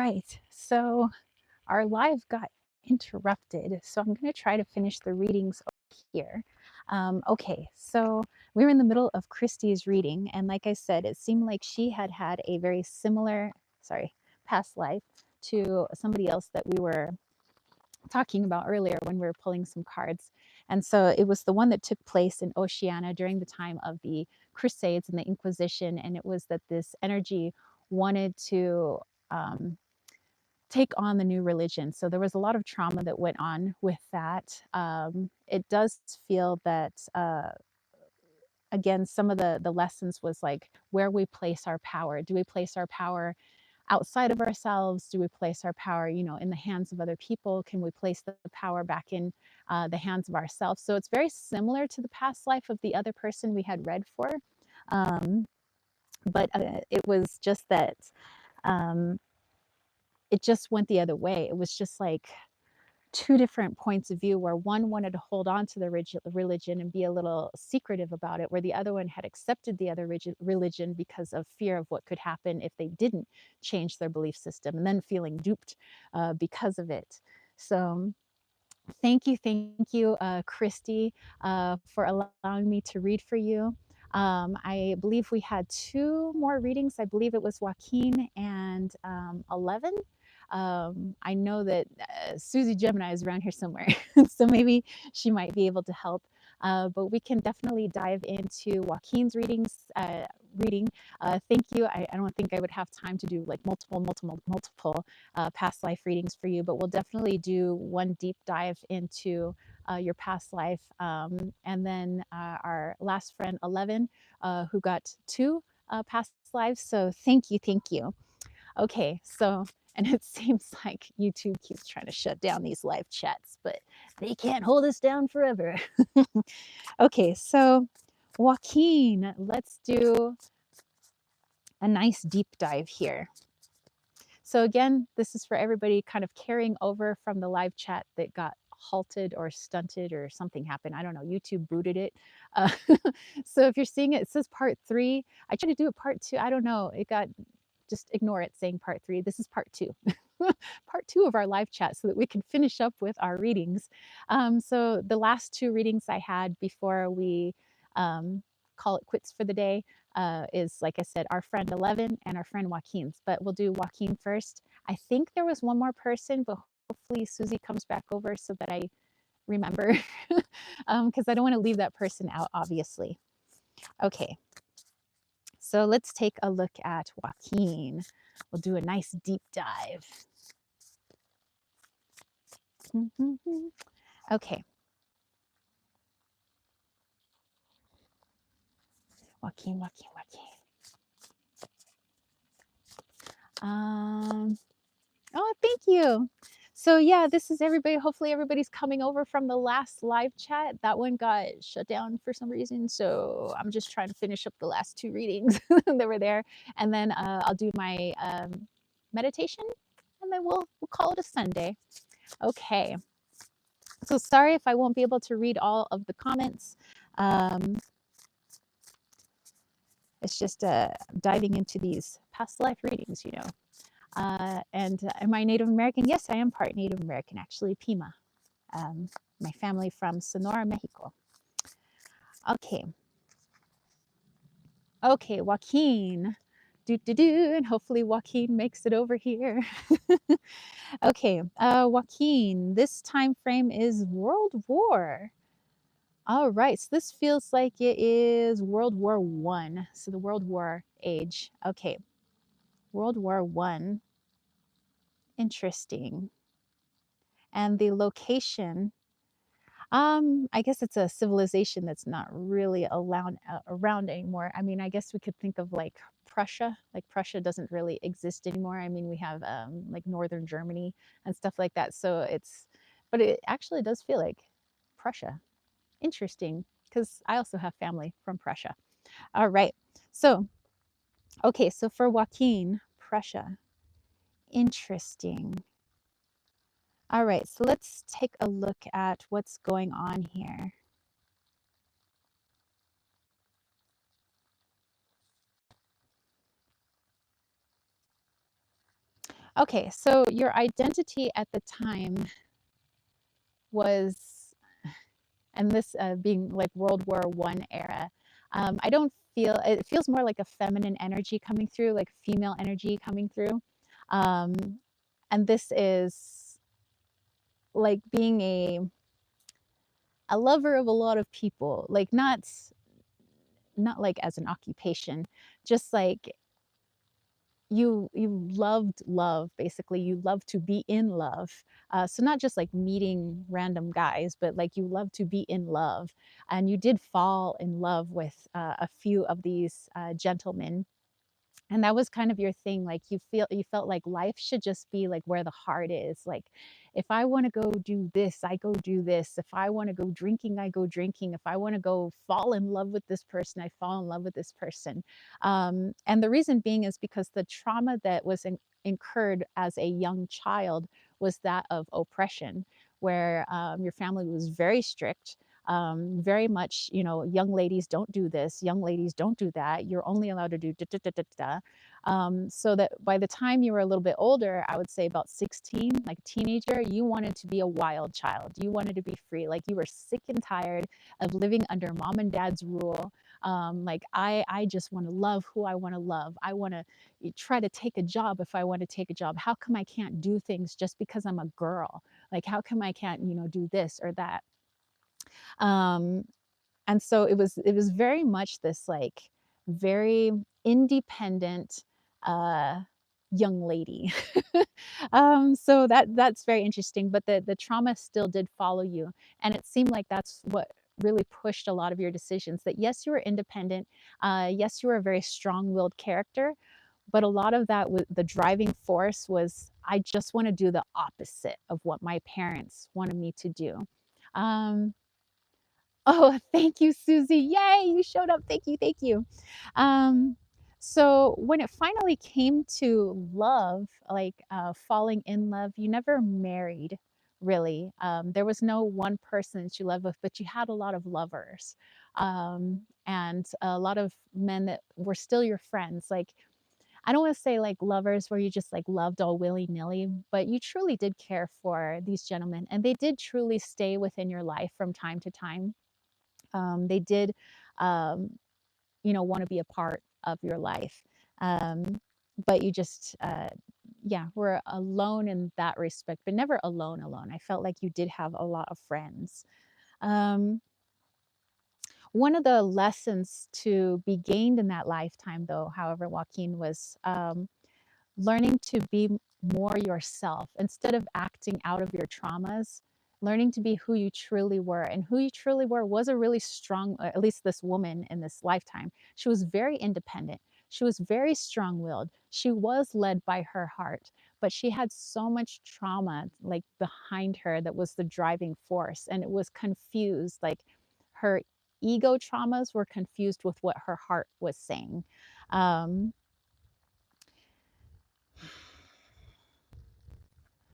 right, so our live got interrupted, so I'm going to try to finish the readings over here. Okay, so we were in the middle of Christy's reading, and like I said, it seemed like she had had a very similar, past life to somebody else that we were talking about earlier when we were pulling some cards. And so it was the one that took place in Oceania during the time of the Crusades and the Inquisition, and it was that this energy wanted to take on the new religion. So there was a lot of trauma that went on with that. It does feel that, again, some of the lessons was like where we place our power. Do we place our power outside of ourselves? Do we place our power, in the hands of other people? Can we place the power back in the hands of ourselves? So it's very similar to the past life of the other person we had read for. Um, but it was just that um, it just went the other way. It was just like two different points of view, where one wanted to hold on to the religion and be a little secretive about it, where the other one had accepted the other religion because of fear of what could happen if they didn't change their belief system, and then feeling duped because of it. So thank you, Christy, for allowing me to read for you. I believe we had two more readings. I believe it was Joaquin and 11. I know that Susie Gemini is around here somewhere, so maybe she might be able to help. But we can definitely dive into Joaquin's reading. Thank you. I don't think I would have time to do like multiple past life readings for you, but we'll definitely do one deep dive into your past life. And then our last friend, 11, who got two past lives. So thank you. Okay, so, and it seems like YouTube keeps trying to shut down these live chats, but they can't hold us down forever. Okay, so Joaquin, let's do a nice deep dive here. So again, this is for everybody kind of carrying over from the live chat that got halted or stunted or something happened. I don't know, YouTube booted it. Uh, so if you're seeing it, it says part 3. I tried to do a part 2. I don't know, it got, just ignore it saying part 3. This is part 2. Part 2 of our live chat, so that we can finish up with our readings. So the last 2 readings I had before we call it quits for the day is, like I said, our friend 11 and our friend Joaquin's, but we'll do Joaquin first. I think there was one more person, but hopefully Susie comes back over so that I remember, because I don't want to leave that person out, obviously. Okay, so let's take a look at Joaquin. We'll do a nice deep dive. Okay. Joaquin. Oh, thank you. So yeah, this is everybody. Hopefully everybody's coming over from the last live chat. That one got shut down for some reason. So I'm just trying to finish up the last 2 readings that were there. And then I'll do my meditation, and then we'll call it a Sunday. Okay. So sorry if I won't be able to read all of the comments. It's just diving into these past life readings, and am I Native American? Yes, I am part Native American, actually, Pima. My family from Sonora, Mexico. Okay. Okay, Joaquin. And hopefully Joaquin makes it over here. Okay, Joaquin, this time frame is World War. All right, so this feels like it is World War I, so the World War age. Okay, World War I. Interesting. And the location, I guess it's a civilization that's not really around anymore. I mean, I guess we could think of like Prussia. Like Prussia doesn't really exist anymore. I mean, we have like northern Germany and stuff like that. So but it actually does feel like Prussia. Interesting, because I also have family from Prussia. All right. So, okay, so for Joaquin, Prussia. Interesting. All right, so let's take a look at what's going on here. Okay, so your identity at the time was, and this being like World War I era, I don't feel, it feels more like a feminine energy coming through, like female energy coming through. Um, and this is like being a lover of a lot of people, like not like as an occupation, just like you loved love, basically. You love to be in love. So not just like meeting random guys, but like you love to be in love, and you did fall in love with a few of these gentlemen, and that was kind of your thing. Like you felt like life should just be like where the heart is. Like if I want to go do this, I go do this. If I want to go drinking, I go drinking. If I want to go fall in love with this person, I fall in love with this person. And the reason being is because the trauma that was incurred as a young child was that of oppression, where your family was very strict, very much, you know, young ladies don't do this, young ladies don't do that, you're only allowed to do da, da, da, da, da. So that by the time you were a little bit older, I would say about 16, like a teenager, you wanted to be a wild child. You wanted to be free. Like you were sick and tired of living under mom and dad's rule. Like I just want to love who I want to love. I want to try to take a job if I want to take a job. How come I can't do things just because I'm a girl? Like how come I can't, you know, do this or that? Um, and so it was very much this like very independent uh young lady. So that's very interesting, but the trauma still did follow you, and it seemed like that's what really pushed a lot of your decisions. That yes, you were independent, yes, you were a very strong-willed character, but a lot of that was the driving force was I just want to do the opposite of what my parents wanted me to do. um, Oh, thank you, Susie. Yay, you showed up. Thank you, thank you. Um, so when it finally came to love, like falling in love, you never married, really. There was no one person that you loved with, but you had a lot of lovers, and a lot of men that were still your friends. Like I don't want to say like lovers where you just like loved all willy nilly, but you truly did care for these gentlemen, and they did truly stay within your life from time to time. They did, um, you know, want to be a part of your life. Um, but you just, yeah, were alone in that respect, but never alone, alone. I felt like you did have a lot of friends. Um, One of the lessons to be gained in that lifetime, though, however, Joaquin, was learning to be more yourself instead of acting out of your traumas, learning to be who you truly were. And who you truly were was a really strong, at least this woman in this lifetime, she was very independent. She was very strong willed. She was led by her heart, but she had so much trauma like behind her that was the driving force. And it was confused. Like her ego traumas were confused with what her heart was saying. Um,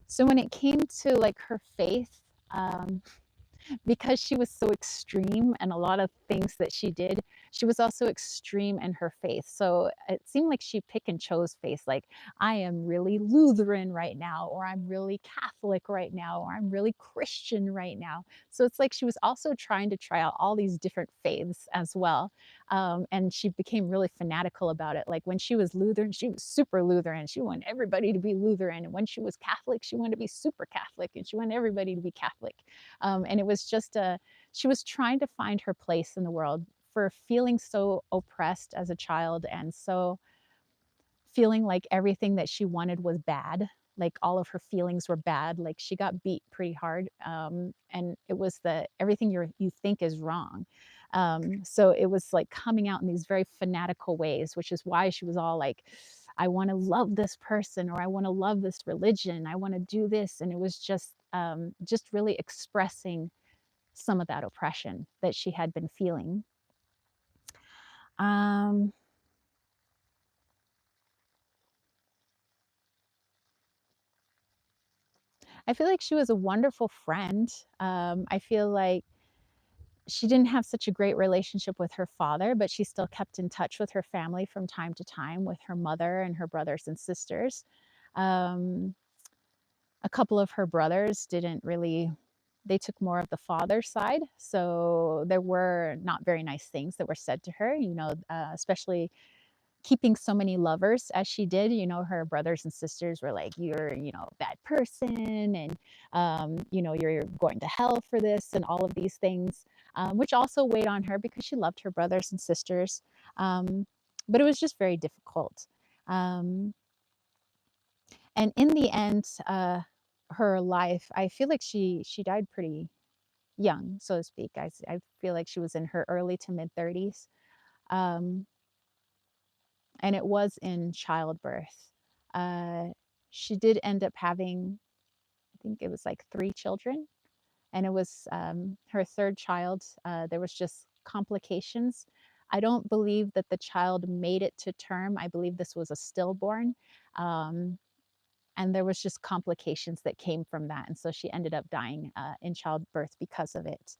So when it came to like her faith, um, because she was so extreme and a lot of things that she did, she was also extreme in her faith. So it seemed like she pick and chose faith. Like I am really Lutheran right now, or I'm really Catholic right now, or I'm really Christian right now. So it's like she was also trying to try out all these different faiths as well. And she became really fanatical about it. Like when she was Lutheran, she was super Lutheran. She wanted everybody to be Lutheran. And when she was Catholic, she wanted to be super Catholic, and she wanted everybody to be Catholic. And it was just she was trying to find her place in the world for feeling so oppressed as a child, and so feeling like everything that she wanted was bad. Like all of her feelings were bad. Like she got beat pretty hard, and it was the everything you think is wrong. So it was like coming out in these very fanatical ways, which is why she was all like, I want to love this person, or I want to love this religion, I want to do this. And it was just really expressing some of that oppression that she had been feeling. Um, I feel like she was a wonderful friend. I feel like she didn't have such a great relationship with her father, but she still kept in touch with her family from time to time, with her mother and her brothers and sisters. Um, a couple of her brothers didn't really, they took more of the father's side. So there were not very nice things that were said to her, especially keeping so many lovers as she did. Her brothers and sisters were like, you're, a bad person, and, you're going to hell for this, and all of these things, which also weighed on her because she loved her brothers and sisters. Um, but it was just very difficult. Um, and in the end, her life, I feel like she died pretty young, so to speak. I feel like she was in her early to mid 30s. Um, and it was in childbirth. Uh, she did end up having, I think it was like 3 children, and it was her third child. There was just complications. I don't believe that the child made it to term. I believe this was a stillborn. Um, and there was just complications that came from that, and so she ended up dying in childbirth because of it.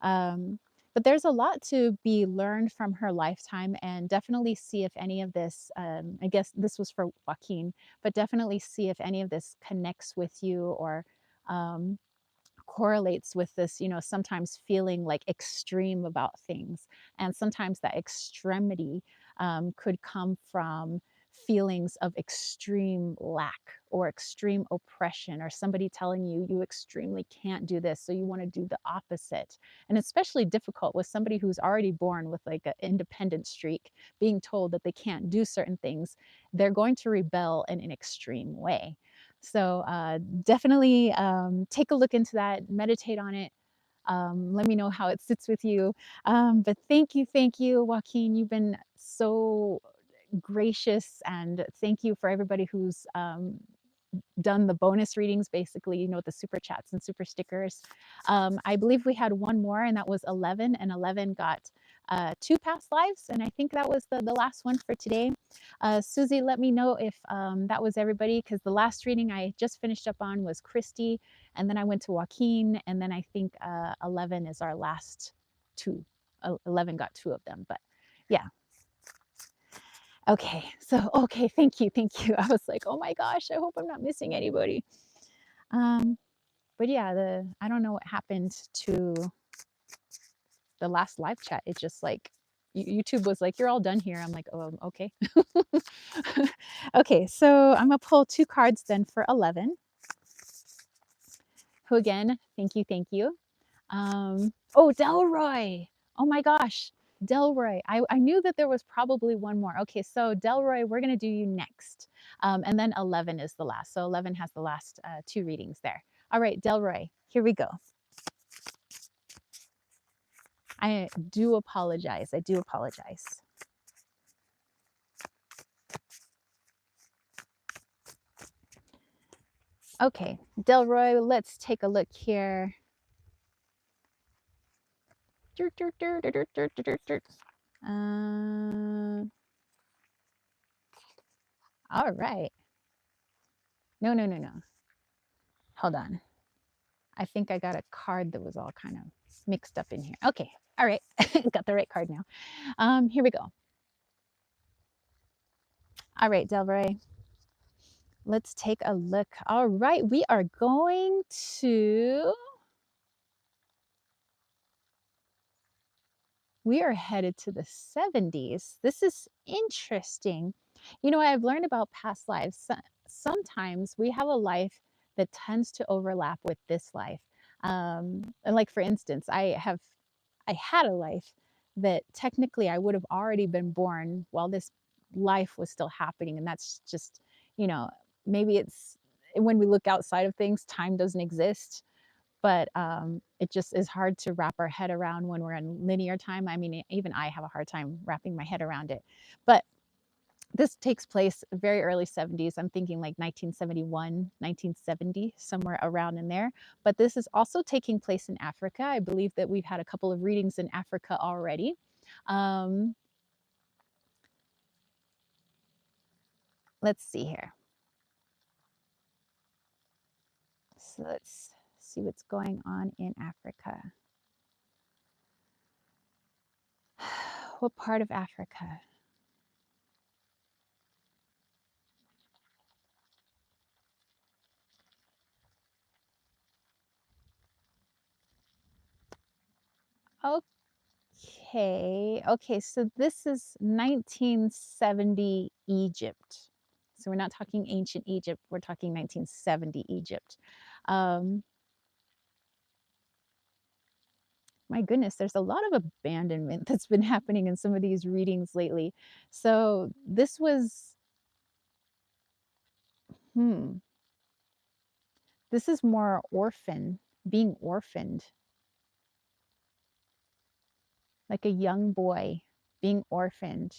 um, but there's a lot to be learned from her lifetime, and definitely see if any of this, I guess this was for Joaquin, but definitely see if any of this connects with you, or um, correlates with this, sometimes feeling like extreme about things. And sometimes that extremity could come from feelings of extreme lack or extreme oppression, or somebody telling you you extremely can't do this, so you want to do the opposite. And especially difficult with somebody who's already born with like an independent streak, being told that they can't do certain things. They're going to rebel in an extreme way. So definitely take a look into that, meditate on it. Let me know how it sits with you. But thank you, Joaquin. You've been so gracious, and thank you for everybody who's done the bonus readings, basically, with the super chats and super stickers. I believe we had one more, and that was 11, and 11 got 2 past lives, and I think that was the last one for today. Susie, let me know if that was everybody, because the last reading I just finished up on was Christy, and then I went to Joaquin, and then I think 11 is our last 2. 11 got 2 of them, but yeah. Okay, so okay, thank you, thank you. I was like, oh my gosh, I hope I'm not missing anybody. But yeah, I don't know what happened to the last live chat. It just like YouTube was like, you're all done here. I'm like, oh, okay. Okay, so I'm gonna pull 2 cards then for 11. Who again, thank you, thank you. Oh, Delroy. Oh my gosh, Delroy. I knew that there was probably one more. Okay, so Delroy, we're gonna do you next. And then 11 is the last. So 11 has the last 2 readings there. All right, Delroy, here we go. I do apologize. I do apologize. Okay, Delroy, let's take a look here. All right. No, no, no, no. Hold on. I think I got a card that was all kind of mixed up in here. Okay. All right. Got the right card now. Here we go. All right, Delroy. Let's take a look. All right. We are going to... We are headed to the 70s. This is interesting. I've learned about past lives. Sometimes we have a life that tends to overlap with this life. And like, for instance, I had a life that technically I would have already been born while this life was still happening. And that's just, maybe it's when we look outside of things, time doesn't exist. But it just is hard to wrap our head around when we're in linear time. I mean, even I have a hard time wrapping my head around it. But this takes place very early 70s. I'm thinking like 1971, 1970, somewhere around in there. But this is also taking place in Africa. I believe that we've had a couple of readings in Africa already. Let's see here. So let's see what's going on in Africa. What part of Africa? Okay. Okay. So this is 1970 Egypt. So we're not talking ancient Egypt. We're talking 1970 Egypt. Um, my goodness, there's a lot of abandonment that's been happening in some of these readings lately. So this was, hmm, this is more orphan, being orphaned, like a young boy being orphaned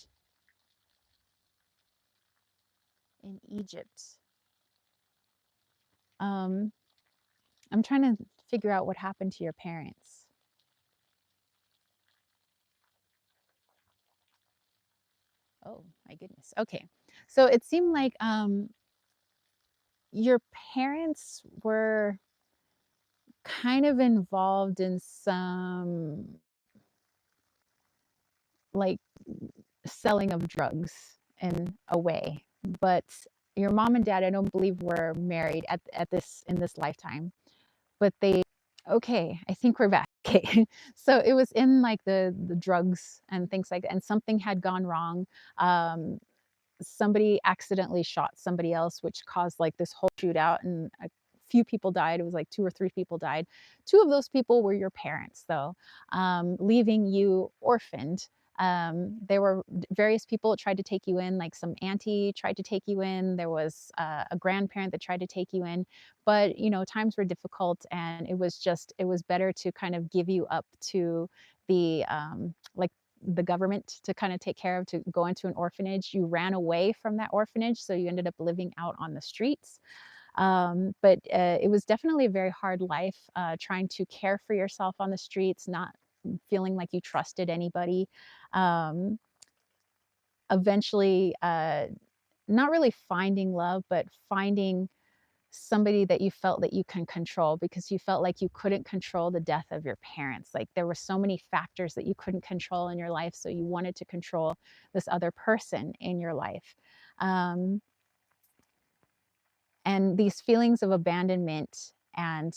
in Egypt. Um, I'm trying to figure out what happened to your parents. Oh my goodness. Okay. So it seemed like your parents were kind of involved in some like selling of drugs in a way, but your mom and dad I don't believe were married at this in this lifetime, but they okay, I think we're back. Okay. So it was in like the drugs and things like that, and something had gone wrong. Um, somebody accidentally shot somebody else, which caused like this whole shootout, and a few people died. It was like 2 or 3 people died. Two of those people were your parents, though, leaving you orphaned. There were various people that tried to take you in, like some auntie tried to take you in. There was a grandparent that tried to take you in, but times were difficult, and it was better to kind of give you up to the like the government to kind of take care of, to go into an orphanage. You ran away from that orphanage, so you ended up living out on the streets. But it was definitely a very hard life, trying to care for yourself on the streets, not feeling like you trusted anybody. Um, eventually, not really finding love, but finding somebody that you felt that you can control, because you felt like you couldn't control the death of your parents. Like there were so many factors that you couldn't control in your life, so you wanted to control this other person in your life. Um, and these feelings of abandonment and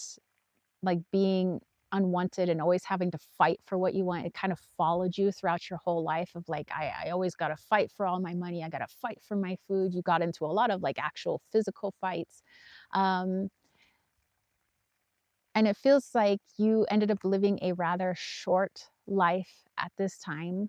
like being unwanted and always having to fight for what you want, it kind of followed you throughout your whole life of like, I always got to fight for all my money, I got to fight for my food. You got into a lot of like actual physical fights. um, and it feels like you ended up living a rather short life at this time.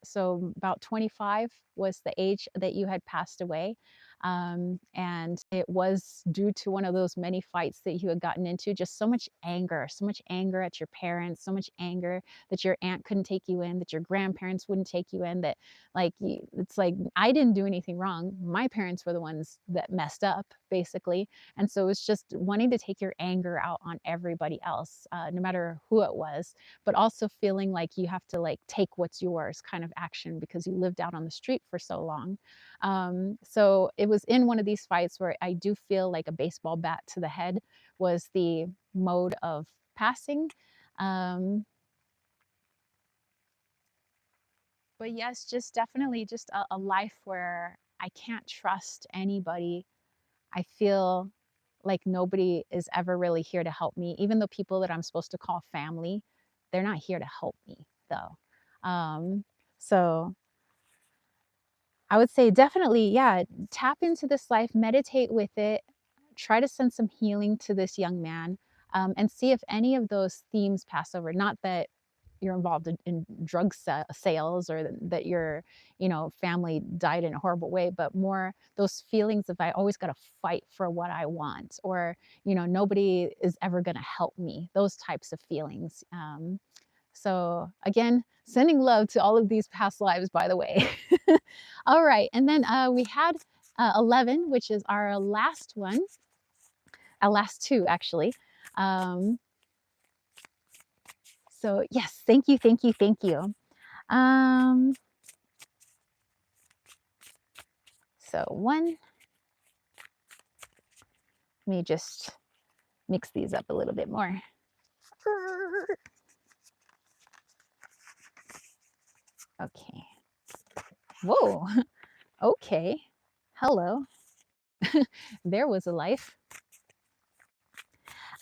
So about 25 was the age that you had passed away. And it was due to one of those many fights that you had gotten into, just so much anger at your parents, so much anger that your aunt couldn't take you in, that your grandparents wouldn't take you in, that like, it's like, I didn't do anything wrong. My parents were the ones that messed up, basically. And so it's just wanting to take your anger out on everybody else, no matter who it was, but also feeling like you have to like take what's yours kind of action because you lived out on the street for so long. So it was in one of these fights where I do feel like a baseball bat to the head was the mode of passing. Um, but yes, just definitely just a life where I can't trust anybody. I feel like nobody is ever really here to help me, even though people that I'm supposed to call family, they're not here to help me though. So I would say definitely, yeah, tap into this life, meditate with it, try to send some healing to this young man, and see if any of those themes pass over. Not that you're involved in drug sales, or that your family died in a horrible way, but more those feelings of I always got to fight for what I want, or nobody is ever going to help me. Those types of feelings. So again, sending love to all of these past lives, by the way. All right, and then we had 11, which is our last one, our last two actually. Um, so yes, thank you, thank you, thank you. Um, so one, let me just mix these up a little bit more. Okay. Whoa. Okay. Hello. There was a life.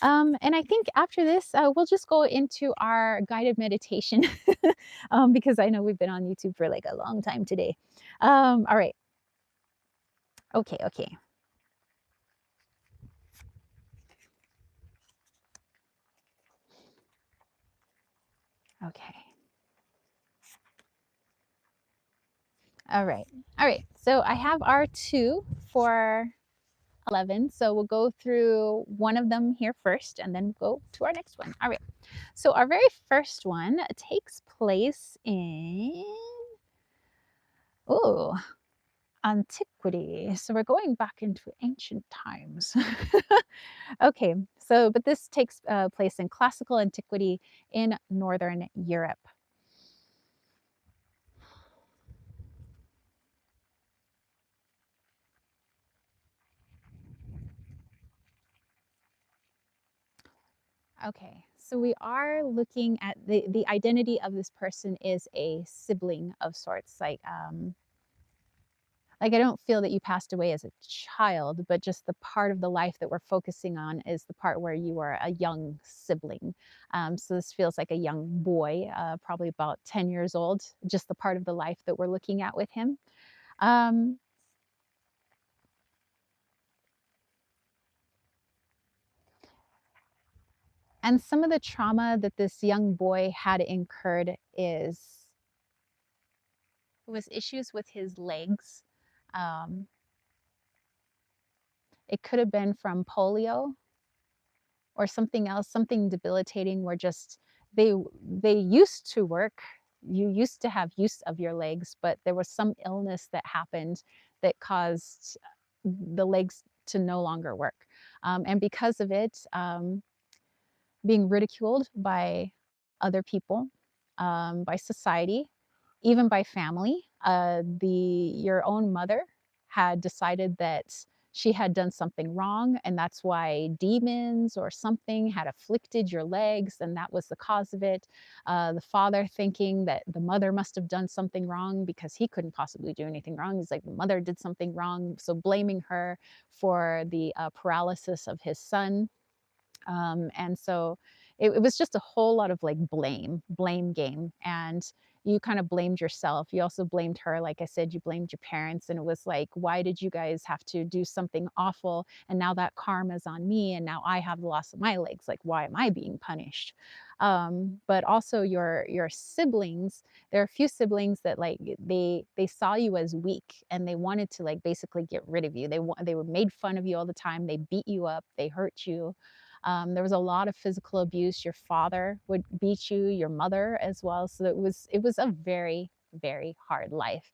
And I think after this, we'll just go into our guided meditation because I know we've been on YouTube for like a long time today. All right. Okay. Okay. Okay. All right. All right. So I have our two for 11. So we'll go through one of them here first and then go to our next one. All right. So our very first one takes place in, oh, antiquity. So we're going back into ancient times. Okay. So, but this takes place in classical antiquity in Northern Europe. Okay, so we are looking at the identity of this person is a sibling of sorts. Like I don't feel that you passed away as a child, but just the part of the life that we're focusing on is the part where you were a young sibling. So this feels like a young boy, probably about 10 years old, just the part of the life that we're looking at with him. Um, and some of the trauma that this young boy had incurred is was issues with his legs. Um, it could have been from polio or something else, something debilitating where just they they used to work. You used to have use of your legs, but there was some illness that happened that caused the legs to no longer work. And because of it, being ridiculed by other people, by society, even by family. Your own mother had decided that she had done something wrong, and that's why demons or something had afflicted your legs, and that was the cause of it. The father thinking that the mother must have done something wrong because he couldn't possibly do anything wrong. He's like, the mother did something wrong, so blaming her for the paralysis of his son. And so it was just a whole lot of like blame game. And you kind of blamed yourself. You also blamed her. Like I said, you blamed your parents. And it was like, why did you guys have to do something awful? And now that karma's on me. And now I have the loss of my legs. Like, why am I being punished? But also your siblings, there are a few siblings that like they saw you as weak and they wanted to like basically get rid of you. They were made fun of you all the time. They beat you up. They hurt you. There was a lot of physical abuse. Your father would beat you, your mother as well. So it was a very, very hard life.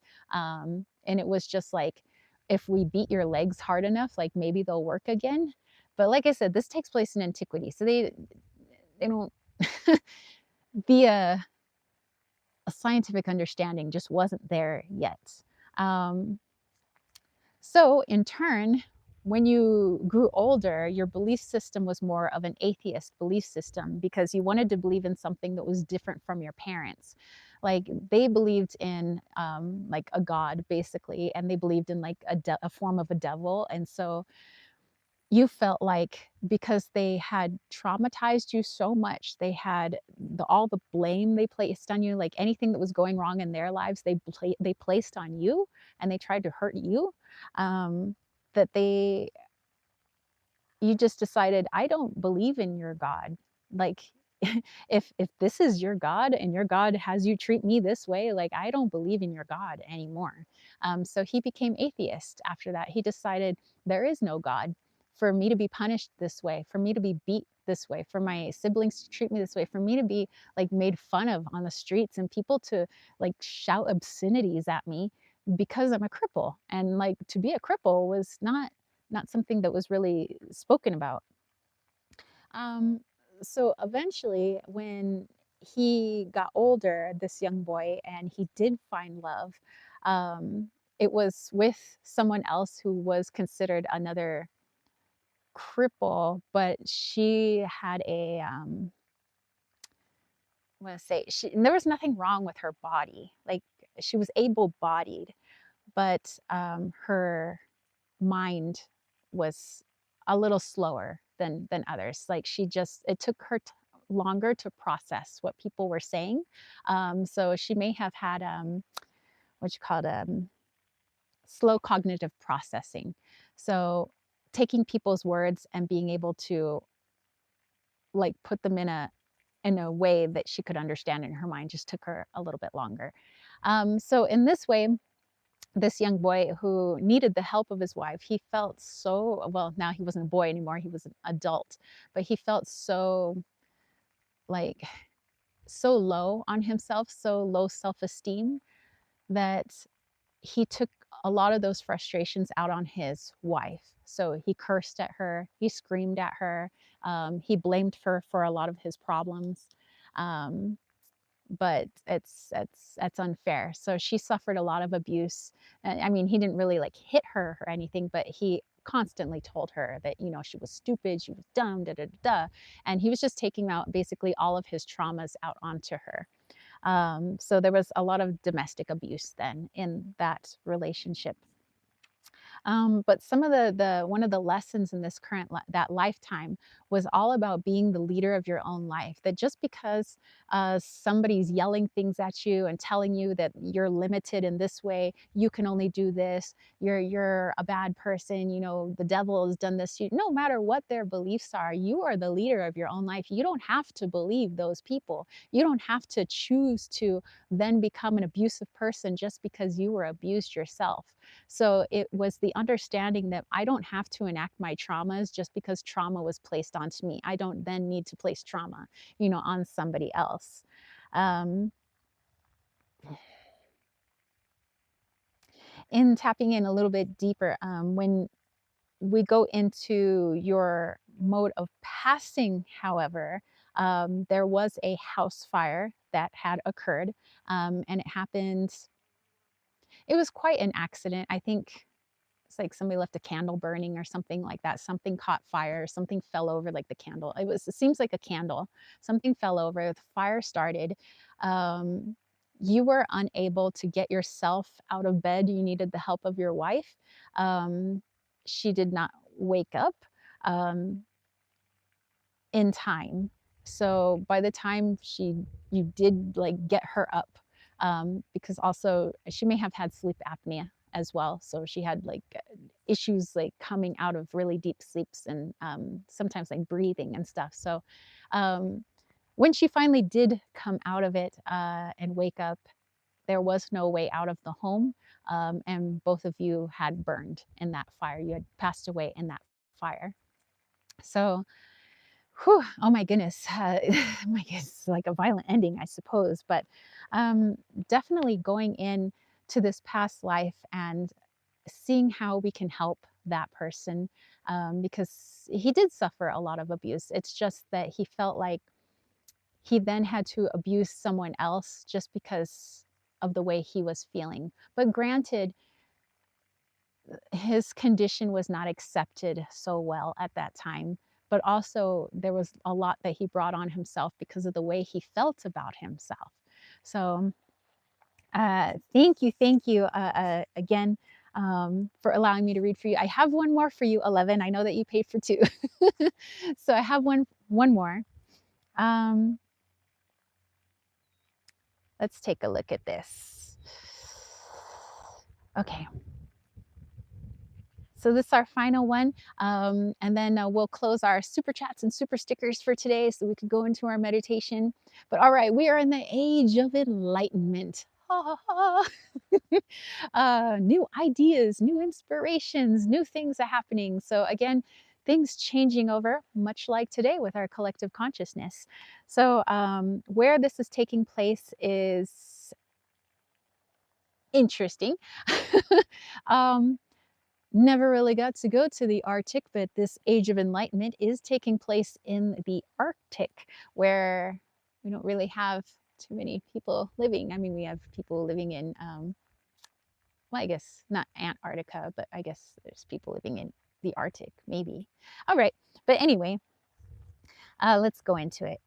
And it was just like, if we beat your legs hard enough, like maybe they'll work again. But like I said, this takes place in antiquity, so they don't the a scientific understanding just wasn't there yet. Um, So, in turn, when you grew older, your belief system was more of an atheist belief system because you wanted to believe in something that was different from your parents. Like they believed in like a god, basically, and they believed in like a form of a devil. And so you felt like because they had traumatized you so much, they had all the blame they placed on you, like anything that was going wrong in their lives, they placed on you, and they tried to hurt you. Um, that they you just decided, I don't believe in your God. Like if this is your God and your God has you treat me this way, like I don't believe in your God anymore. So he became atheist after that. He decided there is no God for me to be punished this way, for me to be beat this way, for my siblings to treat me this way, for me to be like made fun of on the streets and people to like shout obscenities at me because I'm a cripple. And like to be a cripple was not something that was really spoken about. Um, so eventually, when he got older, this young boy, and he did find love, um, it was with someone else who was considered another cripple, but she had I want to say, there was nothing wrong with her body. Like she was able bodied, but her mind was a little slower. than others. Like it took her longer to process what people were saying. So she may have had what you call it, slow cognitive processing. So taking people's words and being able to like put them in a way that she could understand in her mind just took her a little bit longer. So in this way, this young boy who needed the help of his wife, he felt so, well, now he wasn't a boy anymore, he was an adult, but he felt so like so low on himself, so low self-esteem that he took a lot of those frustrations out on his wife. So he cursed at her, he screamed at her, he blamed her for a lot of his problems. Um, but that's unfair. So she suffered a lot of abuse. I mean, he didn't really like hit her or anything, but he constantly told her that, you know, she was stupid, she was dumb, da da da. And he was just taking out basically all of his traumas out onto her. So there was a lot of domestic abuse then in that relationship. But some of the one of the lessons in this that lifetime was all about being the leader of your own life. That just because somebody's yelling things at you and telling you that you're limited in this way, you can only do this. You're a bad person. You know, the devil has done this to you. No matter what their beliefs are, you are the leader of your own life. You don't have to believe those people. You don't have to choose to then become an abusive person just because you were abused yourself. So it was the understanding that I don't have to enact my traumas just because trauma was placed onto me. I don't then need to place trauma, you know, on somebody else. Um, in tapping in a little bit deeper, when we go into your mode of passing, however, there was a house fire that had occurred, and it happened. It was quite an accident. I think it's like somebody left a candle burning or something like that. Something caught fire, something fell over like the candle. It seems like a candle. Something fell over, the fire started. Um, you were unable to get yourself out of bed. You needed the help of your wife. She did not wake up. Um, in time. So by the time you did like get her up, because also she may have had sleep apnea as well. So she had like issues like coming out of really deep sleeps and sometimes like breathing and stuff. So um, when she finally did come out of it and wake up, there was no way out of the home. And both of you had burned in that fire. You had passed away in that fire. So whew, oh my goodness, my goodness, like a violent ending, I suppose. But um, definitely going in to this past life and seeing how we can help that person, because he did suffer a lot of abuse. It's just that he felt like he then had to abuse someone else just because of the way he was feeling. But granted, his condition was not accepted so well at that time, but also there was a lot that he brought on himself because of the way he felt about himself. So thank you again for allowing me to read for you. I have one more for you, 11. I know that you paid for two. So I have one more. Um, let's take a look at this. Okay. So this is our final one. And then we'll close our super chats and super stickers for today so we could go into our meditation. But all right, we are in the age of enlightenment. New ideas, new inspirations, new things are happening. So again, things changing over, much like today with our collective consciousness. So where this is taking place is interesting. um, Never really got to go to the Arctic, but this age of enlightenment is taking place in the Arctic, where we don't really have too many people living. I mean, we have people living in, well, I guess not Antarctica, but I guess there's people living in the Arctic, maybe. All right, but anyway, let's go into it.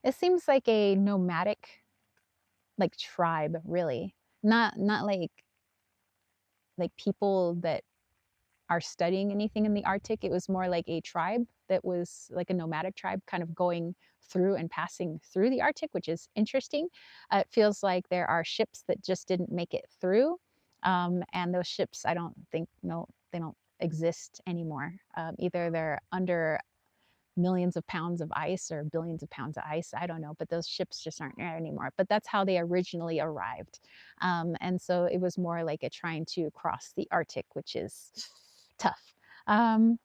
It seems like a nomadic like tribe, really. Not like people that are studying anything in the Arctic. It was more like a tribe that was like a nomadic tribe kind of going through and passing through the Arctic, which is interesting. It feels like there are ships that just didn't make it through. And those ships, I don't think, no, they don't exist anymore. Either they're under millions of pounds of ice or billions of pounds of ice. I don't know, but those ships just aren't there anymore. But that's how they originally arrived. And so it was more like a trying to cross the Arctic, which is tough. Um,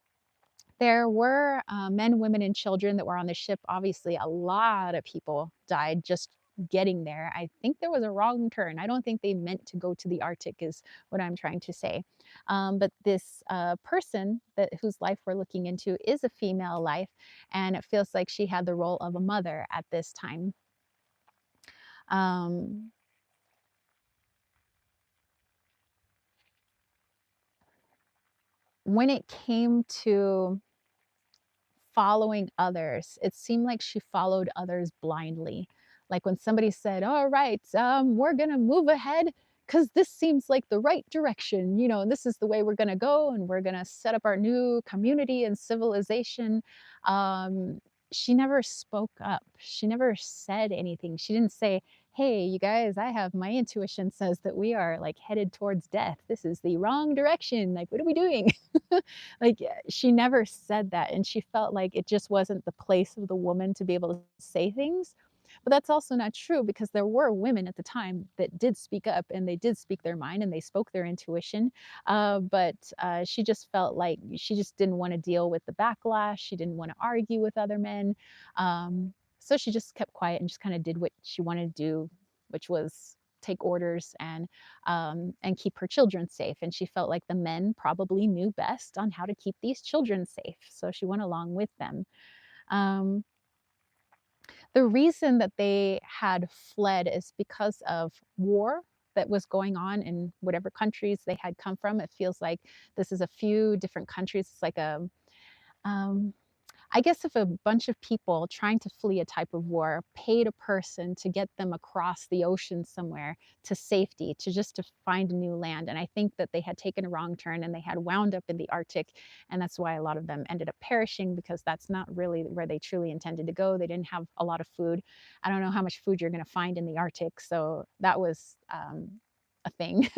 there were men, women, and children that were on the ship. Obviously, a lot of people died just getting there. I think there was a wrong turn. I don't think they meant to go to the Arctic, is what I'm trying to say. But this person that whose life we're looking into is a female life, and it feels like she had the role of a mother at this time. Um, when it came to following others. It seemed like she followed others blindly. Like when somebody said, "All right, we're gonna move ahead because this seems like the right direction, you know, and this is the way we're gonna go, and we're gonna set up our new community and civilization." Um, she never spoke up. She never said anything. She didn't say, "Hey, you guys, I have my intuition says that we are like headed towards death. This is the wrong direction. Like, what are we doing?" Like, she never said that, and she felt like it just wasn't the place of the woman to be able to say things. But that's also not true because there were women at the time that did speak up and they did speak their mind and they spoke their intuition. But she just felt like she just didn't want to deal with the backlash. She didn't want to argue with other men. So she just kept quiet and just kind of did what she wanted to do, which was take orders and keep her children safe. And she felt like the men probably knew best on how to keep these children safe. So she went along with them. Um, the reason that they had fled is because of war that was going on in whatever countries they had come from. It feels like this is a few different countries. It's like um, I guess if a bunch of people trying to flee a type of war paid a person to get them across the ocean somewhere to safety, to just to find a new land. And I think that they had taken a wrong turn and they had wound up in the Arctic. And that's why a lot of them ended up perishing because that's not really where they truly intended to go. They didn't have a lot of food. I don't know how much food you're going to find in the Arctic. So that was a thing.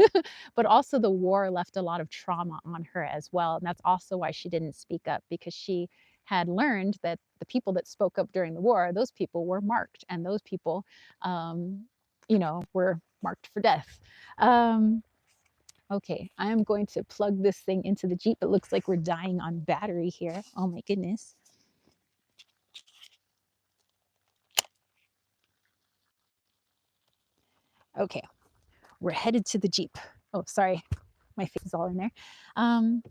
But also the war left a lot of trauma on her as well. And that's also why she didn't speak up because she had learned that the people that spoke up during the war, those people were marked, and those people, um, were marked for death. Um, okay, I am going to plug this thing into the Jeep. It looks like we're dying on battery here. Oh my goodness. Okay, we're headed to the Jeep. Oh, sorry, my face is all in there. Um,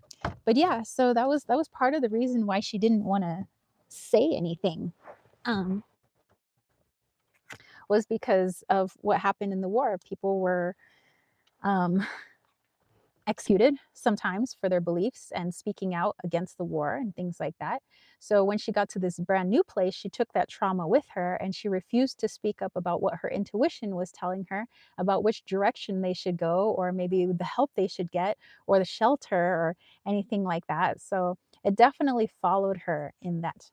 but yeah, so that was part of the reason why she didn't want to say anything. Um, was because of what happened in the war. People were um, executed sometimes for their beliefs and speaking out against the war and things like that. So when she got to this brand new place, she took that trauma with her and she refused to speak up about what her intuition was telling her about which direction they should go, or maybe the help they should get, or the shelter, or anything like that. So it definitely followed her in that.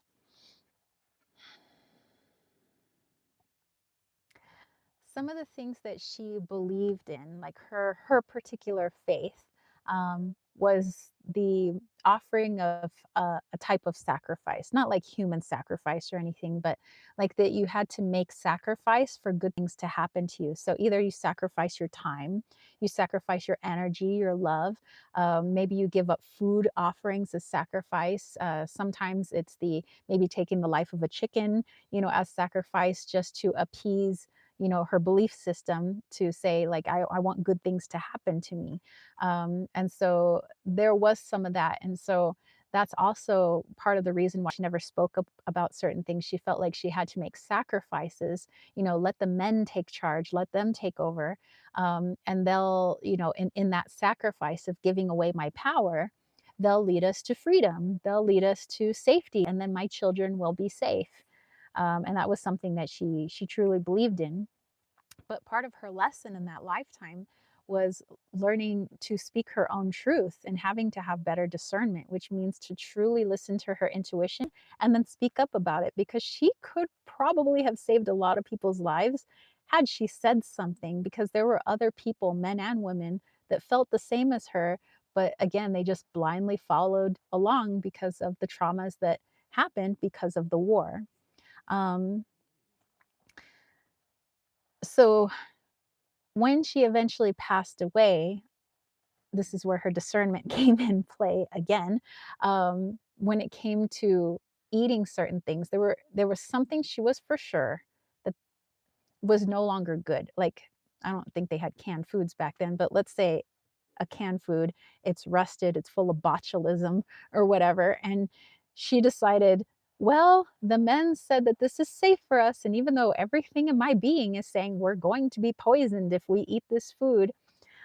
Some of the things that she believed in, like her particular faith, was the offering of a type of sacrifice, not like human sacrifice or anything, but like that you had to make sacrifice for good things to happen to you. So either you sacrifice your time, you sacrifice your energy, your love. Maybe you give up food offerings as sacrifice. Sometimes it's the maybe taking the life of a chicken, as sacrifice just to appease her belief system to say like I want good things to happen to me. And so there was some of that. And so that's also part of the reason why she never spoke up about certain things. She felt like she had to make sacrifices, let the men take charge, let them take over. And they'll, in that sacrifice of giving away my power, they'll lead us to freedom, they'll lead us to safety, and then my children will be safe. And that was something that she truly believed in. But part of her lesson in that lifetime was learning to speak her own truth and having to have better discernment, which means to truly listen to her intuition and then speak up about it, because she could probably have saved a lot of people's lives had she said something, because there were other people, men and women, that felt the same as her. But again, they just blindly followed along because of the traumas that happened because of the war. Um, so when she eventually passed away, this is where her discernment came in play again. When it came to eating certain things, there was something she was for sure that was no longer good. Like, I don't think they had canned foods back then, but let's say a canned food, it's rusted, it's full of botulism or whatever. And she decided, well, the men said that this is safe for us. And even though everything in my being is saying we're going to be poisoned if we eat this food,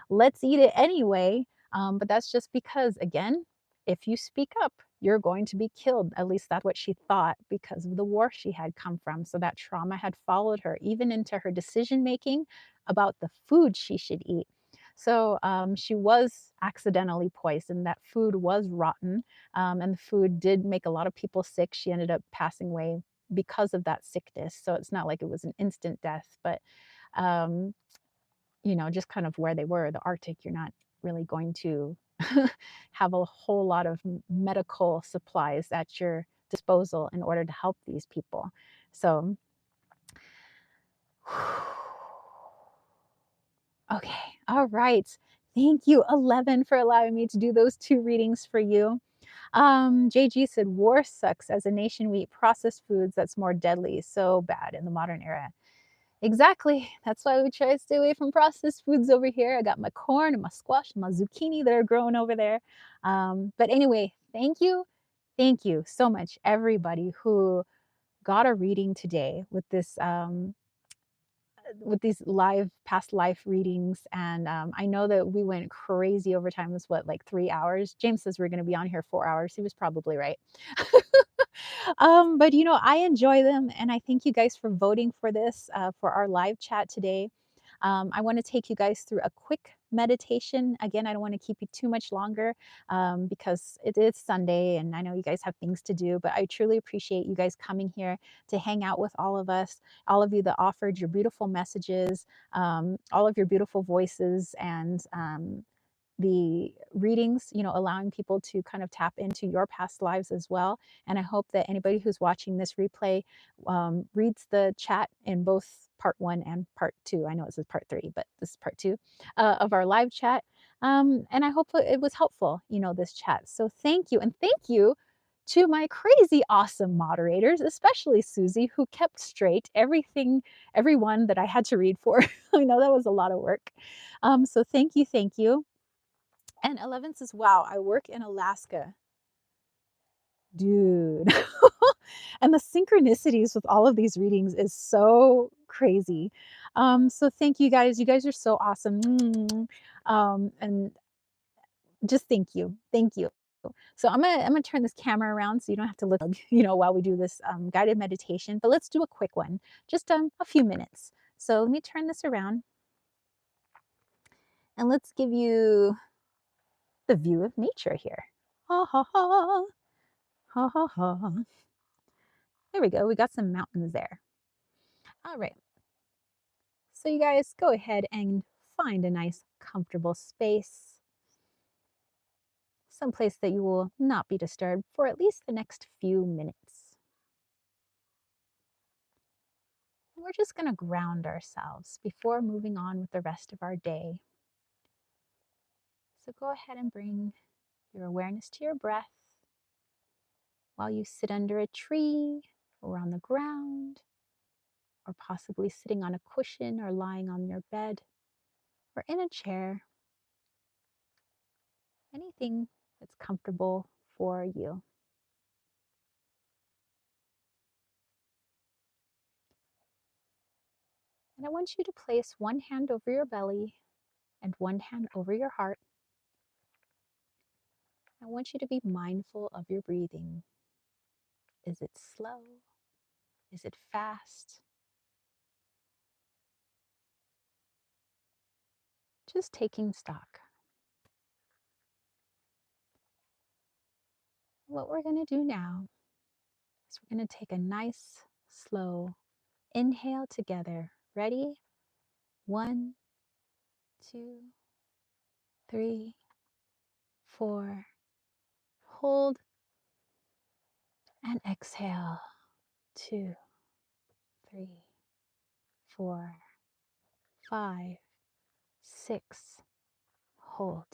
let's eat it anyway. But that's just because, again, if you speak up, you're going to be killed. At least that's what she thought, because of the war she had come from. So that trauma had followed her even into her decision making about the food she should eat. So she was accidentally poisoned. That food was rotten, and the food did make a lot of people sick. She ended up passing away because of that sickness. So it's not like it was an instant death, but um, just kind of where they were, the Arctic, you're not really going to have a whole lot of medical supplies at your disposal in order to help these people. So, okay, all right. Thank you, 11, for allowing me to do those 2 readings for you. JG said, war sucks. As a nation, we eat processed foods. That's more deadly. So bad in the modern era. Exactly. That's why we try to stay away from processed foods over here. I got my corn and my squash and my zucchini that are growing over there. But anyway, thank you. Thank you so much, everybody who got a reading today with these live past life readings. And I know that we went crazy over time. It was what, like 3 hours? James says we're going to be on here 4 hours. He was probably right. But I enjoy them, and I thank you guys for voting for this for our live chat today. I want to take you guys through a quick meditation. Again, I don't want to keep you too much longer because it is Sunday and I know you guys have things to do, but I truly appreciate you guys coming here to hang out with all of us, all of you that offered your beautiful messages, all of your beautiful voices, and the readings, allowing people to kind of tap into your past lives as well. And I hope that anybody who's watching this replay reads the chat in both part 1 and part 2. I know it says part 3, but this is part 2 of our live chat. And I hope it was helpful, this chat. So thank you. And thank you to my crazy awesome moderators, especially Susie, who kept straight everyone that I had to read for. I know that was a lot of work. So thank you. Thank you. And 11 says, wow, I work in Alaska. Dude. And the synchronicities with all of these readings is so crazy. So thank you guys. You guys are so awesome. And just thank you. Thank you. So I'm gonna turn this camera around so you don't have to look, while we do this guided meditation. But let's do a quick one, just a few minutes. So let me turn this around, and let's give you the view of nature here. Ha ha ha. Ha ha ha. There we go. We got some mountains there. All right. So you guys go ahead and find a nice comfortable space, someplace that you will not be disturbed for at least the next few minutes. We're just going to ground ourselves before moving on with the rest of our day. So go ahead and bring your awareness to your breath while you sit under a tree or on the ground, or possibly sitting on a cushion or lying on your bed or in a chair. Anything that's comfortable for you. And I want you to place one hand over your belly and one hand over your heart. I want you to be mindful of your breathing. Is it slow? Is it fast? Just taking stock. What we're going to do now is we're going to take a nice, slow inhale together. Ready? 1, 2, 3, 4. Hold and exhale. 2, 3, 4, 5, 6. Hold.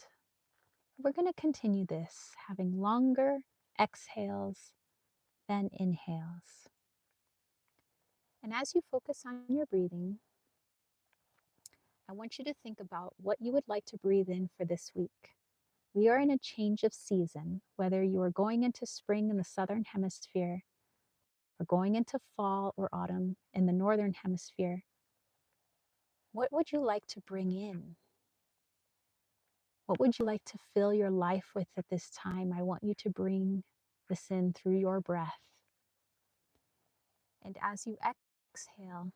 We're going to continue this, having longer exhales than inhales. And as you focus on your breathing, I want you to think about what you would like to breathe in for this week. We are in a change of season, whether you are going into spring in the southern hemisphere or going into fall or autumn in the northern hemisphere. What would you like to bring in? What would you like to fill your life with at this time? I want you to bring this in through your breath. And as you exhale,